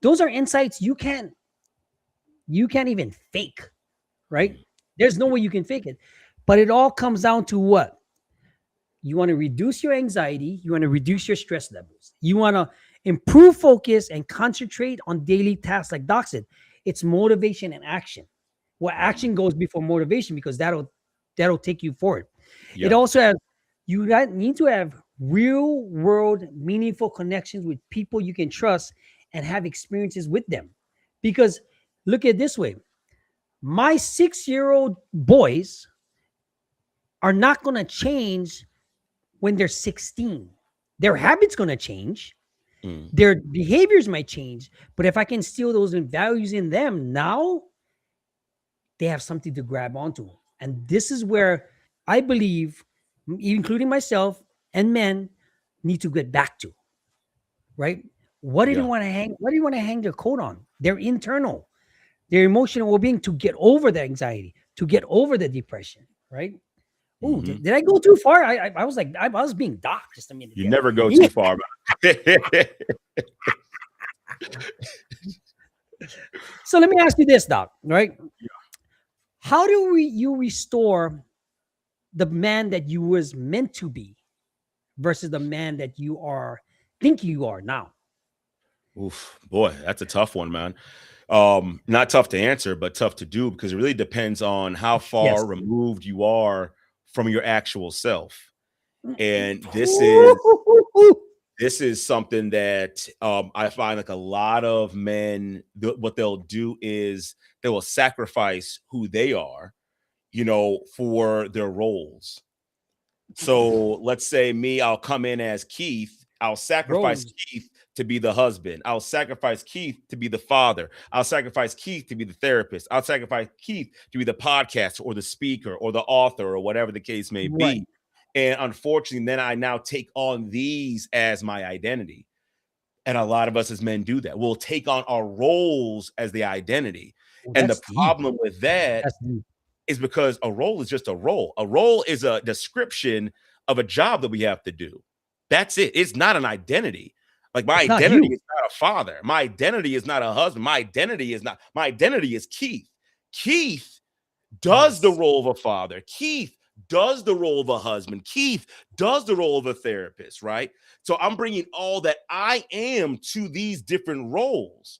A: Those are insights you can't even fake, right? There's no way you can fake it. But it all comes down to what? You want to reduce your anxiety. You want to reduce your stress levels. You want to improve focus and concentrate on daily tasks. Like Doc said, it's motivation and action. Well, action goes before motivation because that'll take you forward. It
C: Yeah.
A: also has need to have real world meaningful connections with people you can trust and have experiences with them. Because look at it this way, my 6-year-old boys are not going to change when they're 16. Their habits going to change.
C: Mm.
A: Their behaviors might change. But if I can steal those values in them now, they have something to grab onto. And this is where I believe, including myself and men, need to get back to, right? What do they
C: Yeah.
A: want to hang? What do you want to hang their coat on? Their internal, their emotional well-being to get over the anxiety, to get over the depression, right? Oh,
C: Mhm.
A: did I go too far? I was like, I was being Doc just a minute.
C: You
A: there.
C: never go too far.
A: So let me ask you this, Doc, right? How do you restore the man that you was meant to be versus the man that you are think you are now?
C: Oof, boy, that's a tough one, man. Not tough to answer, but tough to do because it really depends on how
A: Yes.
C: far removed you are from your actual self. And this is something that I find like a lot of men, what they'll do is they will sacrifice who they are, for their roles. So let's say me, I'll come in as Keith. I'll sacrifice
A: Rose.
C: Keith to be the husband. I'll sacrifice Keith to be the father. I'll sacrifice Keith to be the therapist. I'll sacrifice Keith to be the podcaster or the speaker or the author or whatever the case may
A: Right.
C: be. And unfortunately, then I now take on these as my identity. And a lot of us as men do that. We'll take on our roles as the identity.
A: Oh,
C: And the
A: that's deep.
C: problem with that
A: That's deep.
C: is because a role is just a role. A role is a description of a job that we have to do. That's it. It's not an identity. Like my
A: It's not
C: identity
A: you.
C: is not a father. My identity is not a husband. My identity is Keith. Keith does the
A: Yes.
C: role of a father. Keith does the role of a husband. Keith does the role of a therapist, right? So I'm bringing all that I am to these different roles.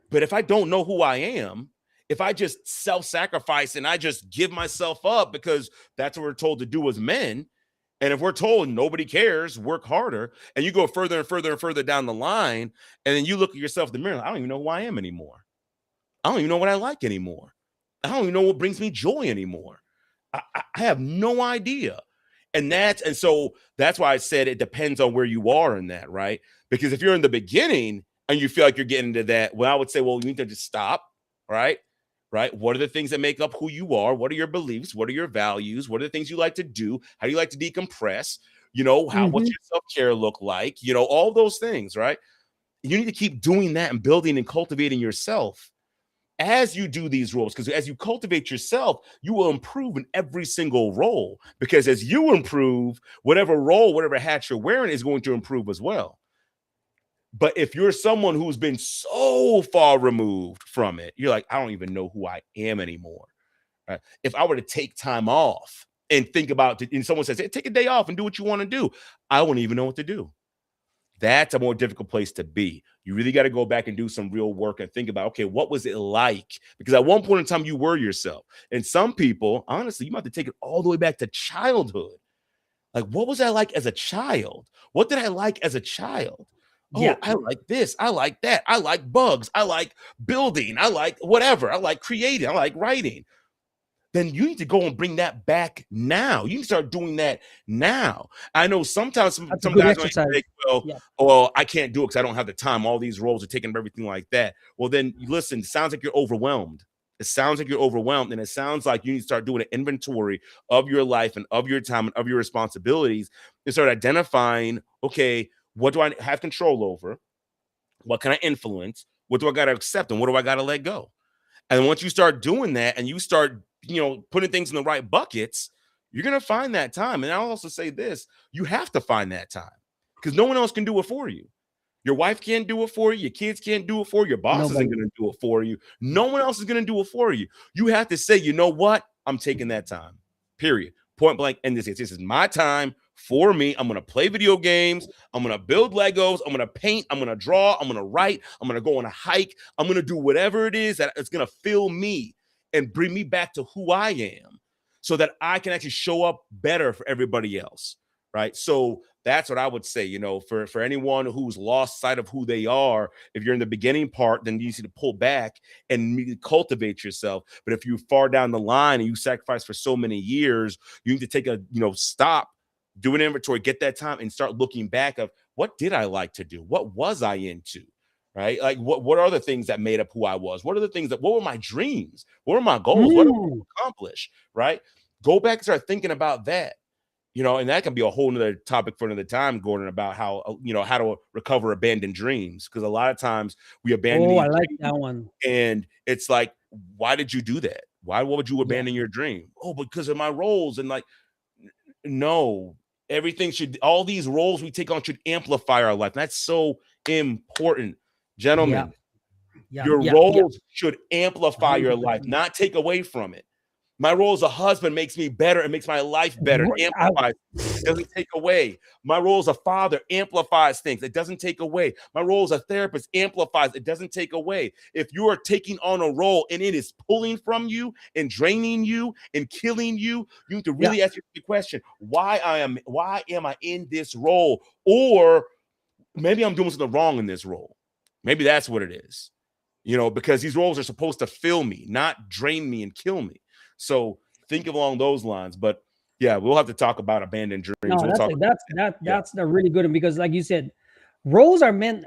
C: But if I don't know who I am, if I just self-sacrifice and I just give myself up because that's what we're told to do as men, and if we're told nobody cares, work harder, and you go further and further and further down the line, and then you look at yourself in the mirror, I don't even know who I am anymore. I don't even know what I like anymore. I don't even know what brings me joy anymore. I have no idea. And so that's why I said it depends on where you are in that, right? Because if you're in the beginning and you feel like you're getting to that, well, I would say, well, you need to just stop, right? Right? What are the things that make up who you are? What are your beliefs? What are your values? What are the things you like to do? How do you like to decompress? What's your self-care look like? All those things, right? You need to keep doing that and building and cultivating yourself as you do these roles, because as you cultivate yourself, you will improve in every single role, because as you improve, whatever role, whatever hat you're wearing is going to improve as well. But if you're someone who's been so far removed from it, you're like, I don't even know who I am anymore. Right? If I were to take time off and think about it, and someone says, hey, take a day off and do what you want to do, I wouldn't even know what to do. That's a more difficult place to be. You really got to go back and do some real work and think about, okay, what was it like? Because at one point in time, you were yourself. And some people, honestly, you might have to take it all the way back to childhood. Like, what was I like as a child? What did I like as a child?
A: Yeah.
C: Oh, I like this. I like that. I like bugs. I like building. I like whatever. I like creating. I like writing. Then you need to go and bring that back now. You can start doing that now. I know sometimes some
A: That's a good
C: guys might
A: exercise.
C: say,
A: Yeah.
C: well, I can't do it because I don't have the time. All these roles are taking up everything like that. Well, then listen, it sounds like you're overwhelmed. It sounds like you're overwhelmed. And it sounds like you need to start doing an inventory of your life and of your time and of your responsibilities and start identifying, okay, what do I have control over? What can I influence? What do I got to accept? And what do I got to let go? And once you start doing that and you start, putting things in the right buckets, you're going to find that time. And I'll also say this, you have to find that time because no one else can do it for you. Your wife can't do it for you. Your kids can't do it for you. Your boss isn't going to do it for you. No one else is going to do it for you. You have to say, you know what? I'm taking that time, period. Point blank. And this is my time For me, I'm going to play video games. I'm going to build Legos. I'm going to paint. I'm going to draw. I'm going to write. I'm going to go on a hike. I'm going to do whatever it is that it's going to fill me and bring me back to who I am so that I can actually show up better for everybody else. Right. So that's what I would say, for anyone who's lost sight of who they are. If you're in the beginning part, then you need to pull back and cultivate yourself. But if you're far down the line and you sacrifice for so many years, you need to take a, stop, do an inventory, get that time and start looking back of what did I like to do? What was I into? Right? Like what are the things that made up who I was? What were my dreams? What were my goals? What did I accomplish? Right? Go back and start thinking about that. And that can be a whole nother topic for another time, Gordon, about how, how to recover abandoned dreams. Because a lot of times we abandon
A: I like that one.
C: And it's like, why did you do that? What would you abandon your dream? Oh, because of my roles. And like, no, all these roles we take on should amplify our life. That's so important. Gentlemen, your roles should amplify your life, not take away from it. My role as a husband makes me better and makes my life better. Amplifies, doesn't take away. My role as a father amplifies things. It doesn't take away. My role as a therapist amplifies. It doesn't take away. If you are taking on a role and it is pulling from you and draining you and killing you, you need to really ask yourself the question: why am I in this role? Or maybe I'm doing something wrong in this role. Maybe that's what it is. Because these roles are supposed to fill me, not drain me and kill me. So think along those lines. But yeah, we'll have to talk about abandoned dreams.
A: No, that's the really good one, because like you said, roles are meant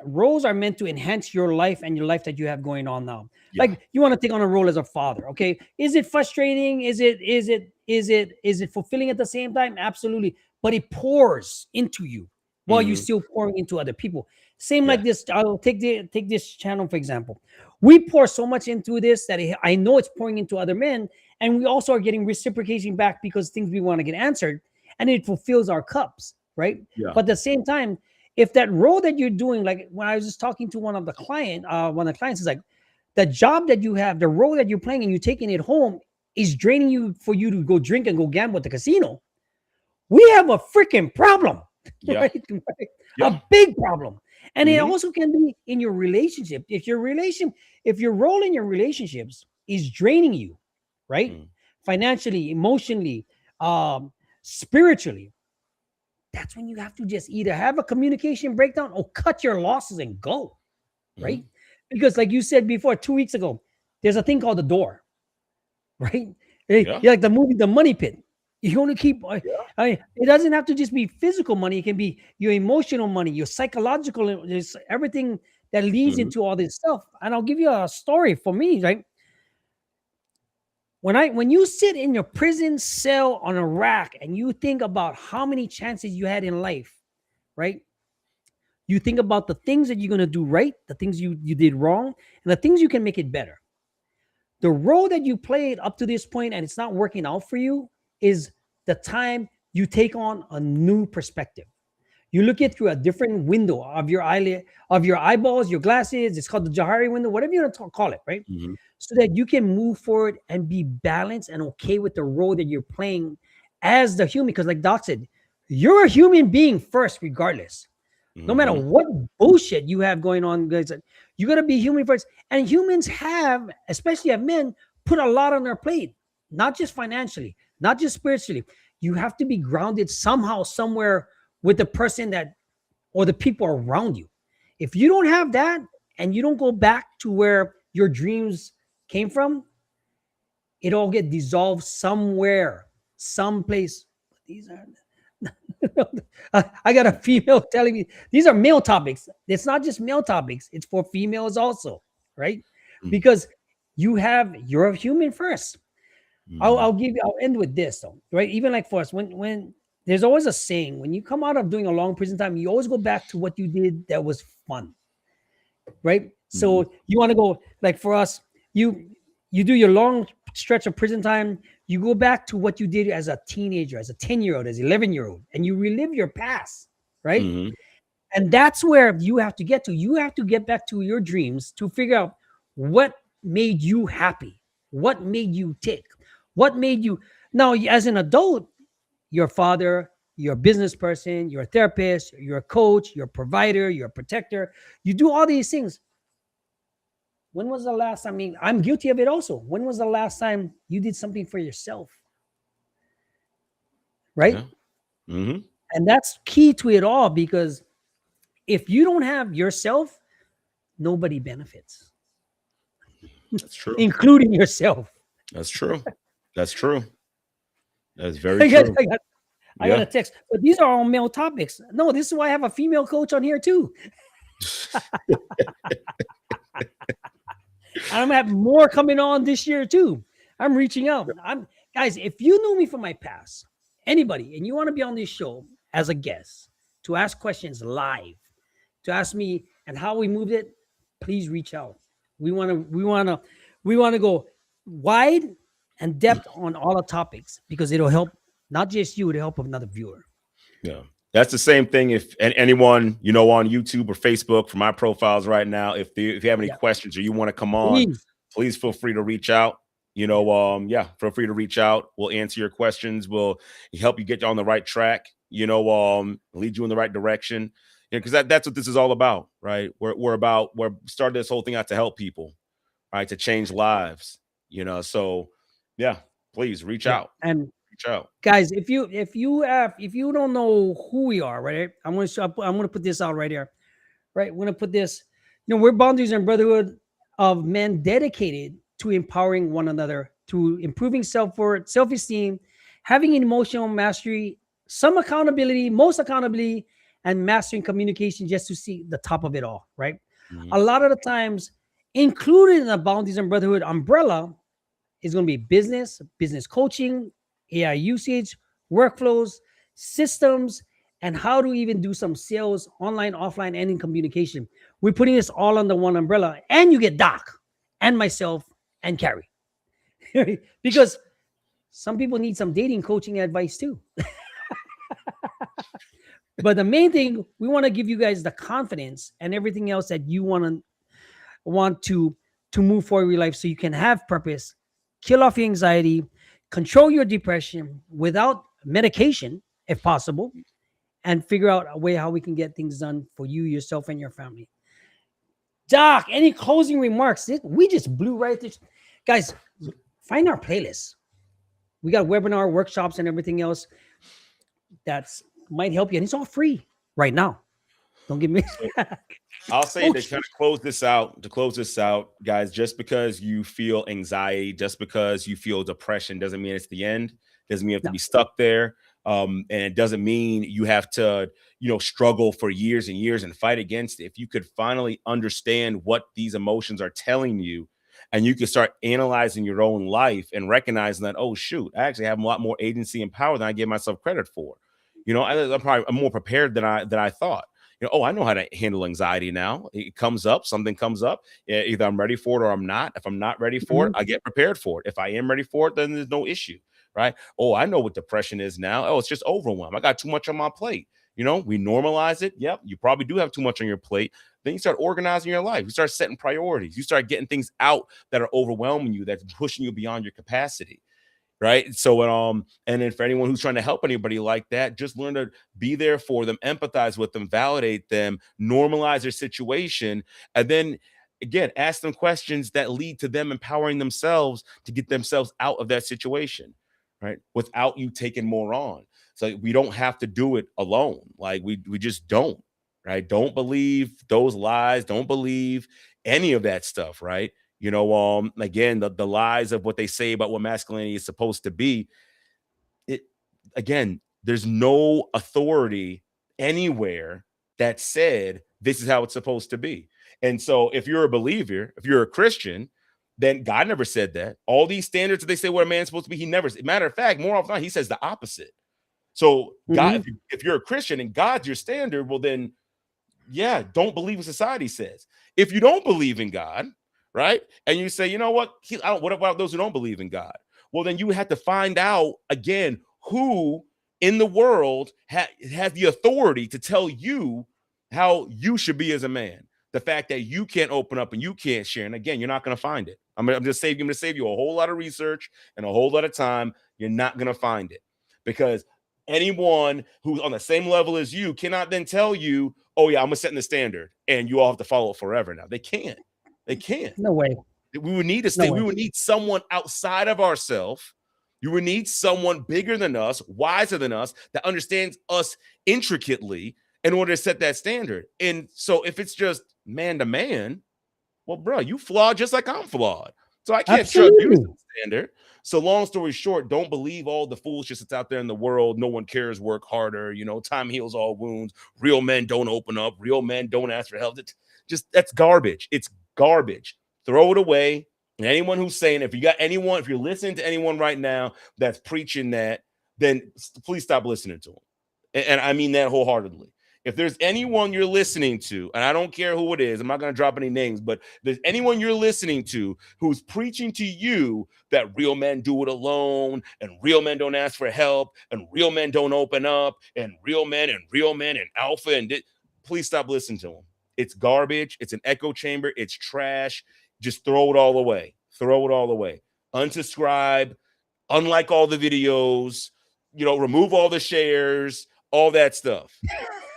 A: to enhance your life and your life that you have going on now. Yeah. Like you want to take on a role as a father. Okay. Is it frustrating? Is it fulfilling at the same time? Absolutely. But it pours into you while you're still pouring into other people. Same like this. I'll take this channel, for example. We pour so much into this that I know it's pouring into other men. And we also are getting reciprocation back because things we want to get answered, and it fulfills our cups, right? Yeah. But at the same time, if that role that you're doing, like when I was just talking to one of the clients is like, the job that you have, the role that you're playing and you're taking it home is draining you for you to go drink and go gamble at the casino. We have a freaking problem, right? A big problem. And it also can be in your relationship. If your role in your relationships is draining you, right? Financially, emotionally, spiritually, that's when you have to just either have a communication breakdown or cut your losses and go, right? Because like you said before, 2 weeks ago, there's a thing called the door, right? You're like the movie, The Money Pit. You only keep, it doesn't have to just be physical money. It can be your emotional money, your psychological, everything that leads into all this stuff. And I'll give you a story for me, right? When you sit in your prison cell on a rack and you think about how many chances you had in life, right? You think about the things that you're going to do right, the things you did wrong, and the things you can make it better. The role that you played up to this point and it's not working out for you is the time you take on a new perspective. You look it through a different window of your eyelid, of your eyeballs, your glasses. It's called the Johari window, whatever you want to call it, right? So that you can move forward and be balanced and okay with the role that you're playing as the human. Because like Doc said, you're a human being first, regardless. No matter what bullshit you have going on, guys, you got to be human first. And humans have, especially as men, put a lot on their plate, not just financially, not just spiritually. You have to be grounded somehow, somewhere with the person that, or the people around you. If you don't have that and you don't go back to where your dreams came from, it all get dissolved somewhere, someplace. These are, I got a female telling me these are male topics. It's not just male topics. It's for females also, right? Because you're a human first. I'll end with this though, right? Even like for us, when there's always a saying, when you come out of doing a long prison time, you always go back to what you did that was fun, right? So you want to go, like for us, you do your long stretch of prison time, you go back to what you did as a teenager, as a 10-year-old, as 11-year-old, and you relive your past, right? And that's where you have to get to. You have to get back to your dreams to figure out what made you happy, what made you tick, what made you. Now, as an adult, your father, you're a business person, you're a therapist, you're a coach, you're a provider, you're a protector. You do all these things. When was the last time? I mean, I'm guilty of it also. When was the last time you did something for yourself? Right?
C: Yeah. Mm-hmm.
A: And that's key to it all, because if you don't have yourself, nobody benefits,
C: That's true.
A: including yourself.
C: That's true. That's true. That's very
A: I got,
C: true.
A: I got, I got
C: Yeah.
A: a text, but these are all male topics. No, this is why I have a female coach on here too. I'm gonna have more coming on this year too. I'm reaching out. Guys, if you knew me from my past, anybody, and you want to be on this show as a guest to ask questions live, to ask me and how we moved it, please reach out. We want to go wide and depth on all the topics, because it'll help not just you, it'll help another viewer.
C: Yeah. That's the same thing. If anyone, on YouTube or Facebook, for my profiles right now, if you have any questions or you want to come on, please feel free to reach out. Feel free to reach out. We'll answer your questions. We'll help you get on the right track, lead you in the right direction. Because that's what this is all about, right? We're starting this whole thing out to help people, right? To change lives, so yeah, please reach out.
A: And
C: reach out.
A: guys, if you don't know who we are, right? I'm gonna put this out right here. Right. We're gonna put this, we're Boundaries and Brotherhood of men dedicated to empowering one another, to improving self-worth, self-esteem, having emotional mastery, some accountability, most accountability, and mastering communication, just to see the top of it all, right?
C: Mhm.
A: A lot of the times, included in the Boundaries and Brotherhood umbrella, is going to be business coaching, AI usage, workflows, systems, and how to even do some sales online, offline, and in communication. We're putting this all under one umbrella, and you get Doc and myself and Carrie. Because some people need some dating coaching advice too. But the main thing, we want to give you guys the confidence and everything else that you want to move forward in your life, so you can have purpose, kill off your anxiety, control your depression without medication, if possible, and figure out a way how we can get things done for you, yourself, and your family. Doc, any closing remarks? We just blew right through. Guys, find our playlist. We got webinar, workshops, and everything else that's might help you, and it's all free right now. Don't give me.
C: I'll say to kind of close this out, guys, just because you feel anxiety, just because you feel depression, doesn't mean it's the end. Doesn't mean you have to be stuck there. And it doesn't mean you have to, struggle for years and years and fight against it. If you could finally understand what these emotions are telling you, and you can start analyzing your own life and recognizing that, oh, shoot, I actually have a lot more agency and power than I give myself credit for. I'm more prepared than I thought. I know how to handle anxiety now. It comes up, something comes up. Either I'm ready for it or I'm not. If I'm not ready for it, I get prepared for it. If I am ready for it, then there's no issue, right? Oh, I know what depression is now. Oh, it's just overwhelm. I got too much on my plate. We normalize it. Yep, you probably do have too much on your plate. Then you start organizing your life. You start setting priorities. You start getting things out that are overwhelming you, that's pushing you beyond your capacity. Right. So, and then for anyone who's trying to help anybody like that, just learn to be there for them, empathize with them, validate them, normalize their situation. And then again, ask them questions that lead to them empowering themselves to get themselves out of that situation, right? Without you taking more on. So we don't have to do it alone. Like we just don't, right? Don't believe those lies. Don't believe any of that stuff, right? Again, the lies of what they say about what masculinity is supposed to be. There's no authority anywhere that said this is how it's supposed to be. And so if you're a believer, if you're a Christian, then God never said that. All these standards that they say what a man's supposed to be, he never said. Matter of fact, more often than not, he says the opposite. So God, if you're a Christian and God's your standard, well then, yeah, don't believe what society says. If you don't believe in God, right? And you say, you know what? What about those who don't believe in God? Well, then you have to find out again who in the world has the authority to tell you how you should be as a man. The fact that you can't open up and you can't share. And again, you're not going to find it. I'm going to save you a whole lot of research and a whole lot of time. You're not going to find it because anyone who's on the same level as you cannot then tell you, oh yeah, I'm setting the standard and you all have to follow it forever. Now they can't. They can't.
A: No way.
C: We would need to
A: No
C: stay. We
A: way.
C: would need someone outside of ourselves. You would need someone bigger than us, wiser than us, that understands us intricately in order to set that standard. And so if it's just man to man, well, bro, you flawed just like I'm flawed. So I can't trust you as
A: Absolutely.
C: a standard. So long story short, don't believe all the foolishness that's out there in the world. No one cares, work harder. You know, time heals all wounds. Real men don't open up. Real men don't ask for help. It's just, that's garbage. It's garbage. Throw it away. And anyone who's saying, if you're listening to anyone right now that's preaching that, then please stop listening to them. And I mean that wholeheartedly. If there's anyone you're listening to, and I don't care who it is, I'm not going to drop any names, but if there's anyone you're listening to who's preaching to you that real men do it alone, and real men don't ask for help, and real men don't open up, and real men and alpha, please stop listening to them. It's garbage. It's an echo chamber. It's trash. Just throw it all away. Throw it all away. Unsubscribe. Unlike all the videos. Remove all the shares. All that stuff.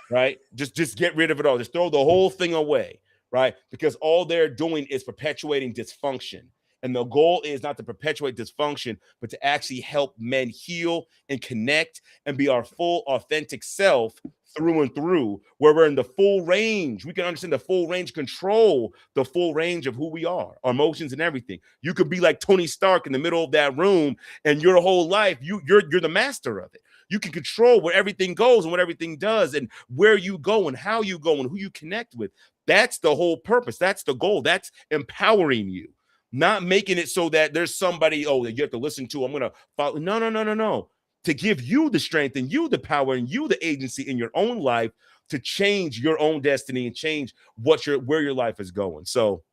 C: Right? Just get rid of it all. Just throw the whole thing away. Right? Because all they're doing is perpetuating dysfunction. And the goal is not to perpetuate dysfunction, but to actually help men heal and connect and be our full, authentic self through and through, where we're in the full range. We can understand the full range, control the full range of who we are, our emotions and everything. You could be like Tony Stark in the middle of that room, and your whole life, you're the master of it. You can control where everything goes and what everything does and where you go and how you go and who you connect with. That's the whole purpose. That's the goal. That's empowering you. Not making it so that there's somebody, that you have to listen to. I'm going to follow. No. To give you the strength and you the power and you the agency in your own life to change your own destiny and change where your life is going. So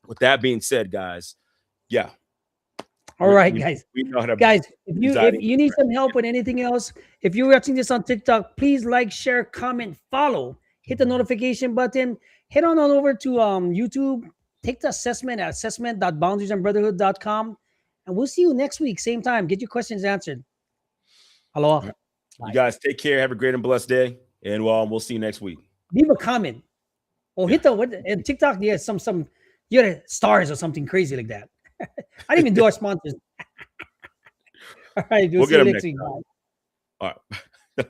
C: with that being said, guys, yeah.
A: All right, guys.
C: We know how to
A: guys, if you need some help with anything else, if you're watching this on TikTok, please like, share, comment, follow, hit the notification button, head on over to YouTube. Take the assessment at assessment.boundariesandbrotherhood.com. And we'll see you next week, same time. Get your questions answered. Aloha.
C: You guys take care. Have a great and blessed day. And we'll see you next week.
A: Leave a comment. Or hit and TikTok, yeah, some you got stars or something crazy like that. I didn't even do our sponsors. All right, we'll see you next week.
C: All right.